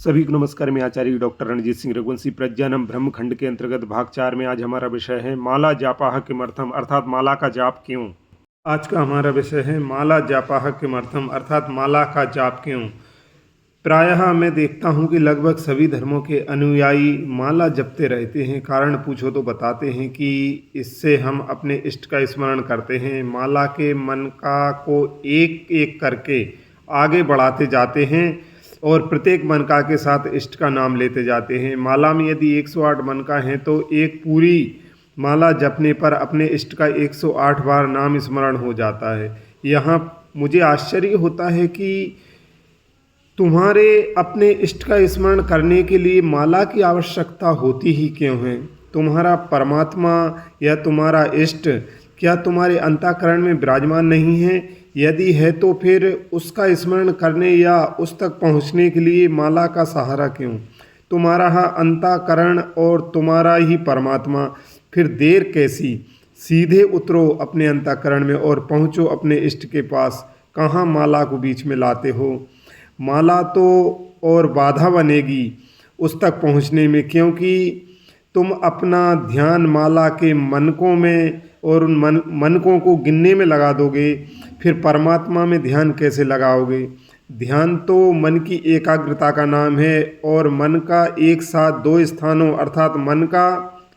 सभी को नमस्कार। मैं आचार्य डॉक्टर रणजीत सिंह रघुवंशी प्रज्ञानम ब्रह्म खंड के अंतर्गत भाग 4 में आज हमारा विषय है माला जापाह किमर्थम अर्थात माला का जाप क्यों। आज का हमारा विषय है माला जापाह किमर्थम अर्थात माला का जाप क्यों। प्रायः मैं देखता हूँ कि लगभग सभी धर्मों के अनुयायी माला जपते रहते हैं। कारण पूछो तो बताते हैं कि इससे हम अपने इष्ट का स्मरण करते हैं। माला के मनका को एक एक करके आगे बढ़ाते जाते हैं और प्रत्येक मनका के साथ इष्ट का नाम लेते जाते हैं। माला में यदि 108 मनका हैं तो एक पूरी माला जपने पर अपने इष्ट का 108 बार नाम स्मरण हो जाता है। यहाँ मुझे आश्चर्य होता है कि तुम्हारे अपने इष्ट का स्मरण करने के लिए माला की आवश्यकता होती ही क्यों है। तुम्हारा परमात्मा या तुम्हारा इष्ट क्या तुम्हारे अंतःकरण में विराजमान नहीं है? यदि है तो फिर उसका स्मरण करने या उस तक पहुंचने के लिए माला का सहारा क्यों? तुम्हारा अंतःकरण और तुम्हारा ही परमात्मा, फिर देर कैसी? सीधे उतरो अपने अंतःकरण में और पहुँचो अपने इष्ट के पास। कहाँ माला को बीच में लाते हो? माला तो और बाधा बनेगी उस तक पहुँचने में, क्योंकि तुम अपना ध्यान माला के मनकों में और उन मनकों को गिनने में लगा दोगे, फिर परमात्मा में ध्यान कैसे लगाओगे? ध्यान तो मन की एकाग्रता का नाम है और मन का एक साथ दो स्थानों अर्थात मन का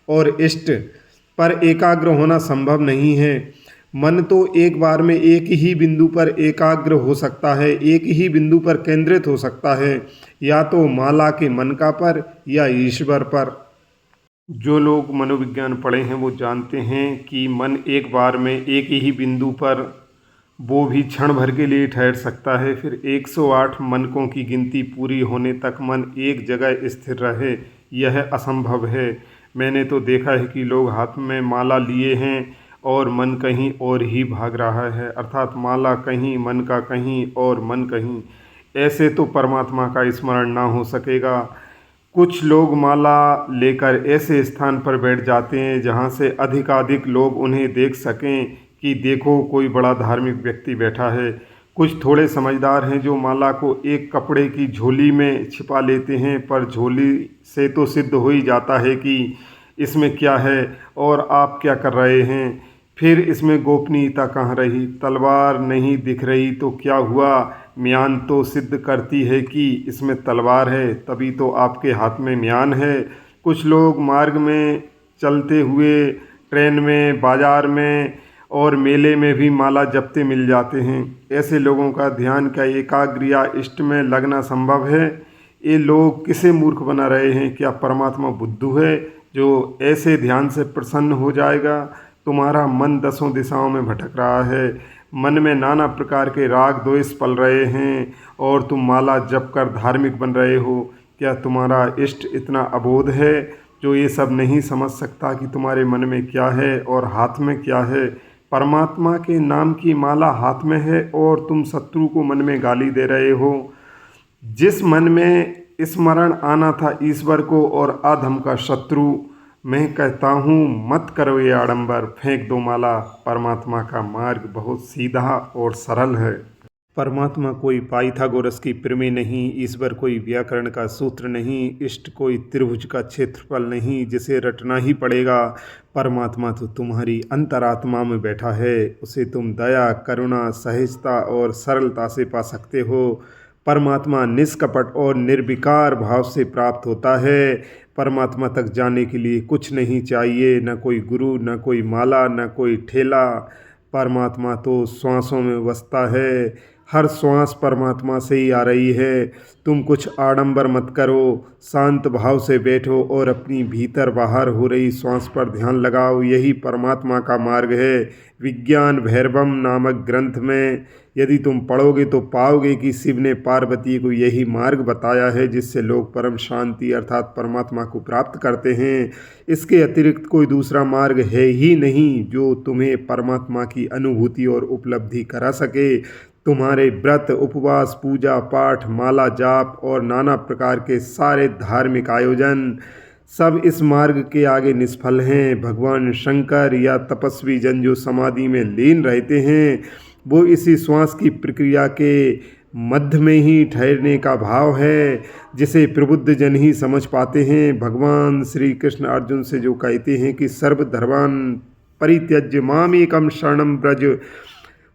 और इष्ट पर एकाग्र होना संभव नहीं है। मन तो एक बार में एक ही बिंदु पर एकाग्र हो सकता है, एक ही बिंदु पर केंद्रित हो सकता है, या तो माला के मनका पर या ईश्वर पर। जो लोग मनोविज्ञान पढ़े हैं वो जानते हैं कि मन एक बार में एक ही बिंदु पर वो भी क्षण भर के लिए ठहर सकता है। फिर 108 मनकों की गिनती पूरी होने तक मन एक जगह स्थिर रहे, यह असंभव है। मैंने तो देखा है कि लोग हाथ में माला लिए हैं और मन कहीं और ही भाग रहा है, अर्थात माला कहीं, मन का कहीं और मन कहीं। ऐसे तो परमात्मा का स्मरण ना हो सकेगा। कुछ लोग माला लेकर ऐसे स्थान पर बैठ जाते हैं जहां से अधिकाधिक लोग उन्हें देख सकें कि देखो कोई बड़ा धार्मिक व्यक्ति बैठा है। कुछ थोड़े समझदार हैं जो माला को एक कपड़े की झोली में छिपा लेते हैं, पर झोली से तो सिद्ध हो ही जाता है कि इसमें क्या है और आप क्या कर रहे हैं। फिर इसमें गोपनीयता कहाँ रही? तलवार नहीं दिख रही तो क्या हुआ? म्यान तो सिद्ध करती है कि इसमें तलवार है, तभी तो आपके हाथ में म्यान है। कुछ लोग मार्ग में चलते हुए, ट्रेन में, बाजार में और मेले में भी माला जपते मिल जाते हैं। ऐसे लोगों का ध्यान क्या एकाग्र या इष्ट में लगना संभव है? ये लोग किसे मूर्ख बना रहे हैं? क्या परमात्मा बुद्धू है जो ऐसे ध्यान से प्रसन्न हो जाएगा? तुम्हारा मन दसों दिशाओं में भटक रहा है, मन में नाना प्रकार के राग द्वेष पल रहे हैं और तुम माला जप कर धार्मिक बन रहे हो। क्या तुम्हारा इष्ट इतना अबोध है जो ये सब नहीं समझ सकता कि तुम्हारे मन में क्या है और हाथ में क्या है? परमात्मा के नाम की माला हाथ में है और तुम शत्रु को मन में गाली दे रहे हो। जिस मन में स्मरण आना था ईश्वर को और अधम का शत्रु, मैं कहता हूँ मत करो ये आडंबर, फेंक दो माला। परमात्मा का मार्ग बहुत सीधा और सरल है। परमात्मा कोई पाइथागोरस की प्रमेय नहीं, ईश्वर कोई व्याकरण का सूत्र नहीं, इष्ट कोई त्रिभुज का क्षेत्रफल नहीं जिसे रटना ही पड़ेगा। परमात्मा तो तुम्हारी अंतरात्मा में बैठा है, उसे तुम दया, करुणा, सहजता और सरलता से पा सकते हो। परमात्मा निष्कपट और निर्विकार भाव से प्राप्त होता है। परमात्मा तक जाने के लिए कुछ नहीं चाहिए, न कोई गुरु, न कोई माला, न कोई ठेला। परमात्मा तो श्वासों में बसता है, हर श्वास परमात्मा से ही आ रही है। तुम कुछ आडंबर मत करो, शांत भाव से बैठो और अपनी भीतर बाहर हो रही श्वास पर ध्यान लगाओ। यही परमात्मा का मार्ग है। विज्ञान भैरवम नामक ग्रंथ में यदि तुम पढ़ोगे तो पाओगे कि शिव ने पार्वती को यही मार्ग बताया है जिससे लोग परम शांति अर्थात परमात्मा को प्राप्त करते हैं। इसके अतिरिक्त कोई दूसरा मार्ग है ही नहीं जो तुम्हें परमात्मा की अनुभूति और उपलब्धि करा सके। तुम्हारे व्रत, उपवास, पूजा पाठ, माला जाप और नाना प्रकार के सारे धार्मिक आयोजन सब इस मार्ग के आगे निष्फल हैं। भगवान शंकर या तपस्वी जन जो समाधि में लीन रहते हैं वो इसी श्वास की प्रक्रिया के मध्य में ही ठहरने का भाव है, जिसे प्रबुद्ध जन ही समझ पाते हैं। भगवान श्री कृष्ण अर्जुन से जो कहते हैं कि सर्वधर्मान् परित्यज्य मामेकं शरणं व्रज,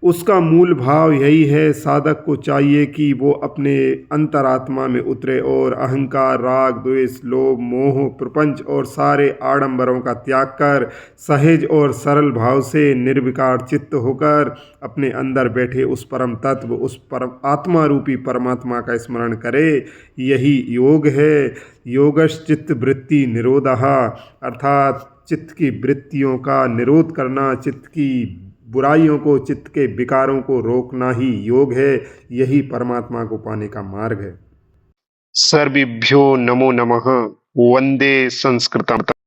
उसका मूल भाव यही है। साधक को चाहिए कि वो अपने अंतरात्मा में उतरे और अहंकार, राग, द्वेष, लोभ, मोह, प्रपंच और सारे आडंबरों का त्याग कर सहज और सरल भाव से निर्विकार चित्त होकर अपने अंदर बैठे उस परम तत्व, उस परम आत्मा रूपी परमात्मा का स्मरण करे। यही योग है। योगश्चित्त वृत्ति निरोधः, अर्थात चित्त की वृत्तियों का निरोध करना, चित्त की बुराइयों को, चित्त के विकारों को रोकना ही योग है। यही परमात्मा को पाने का मार्ग है। सर्वेभ्यो नमो नमः। वंदे संस्कृतम्।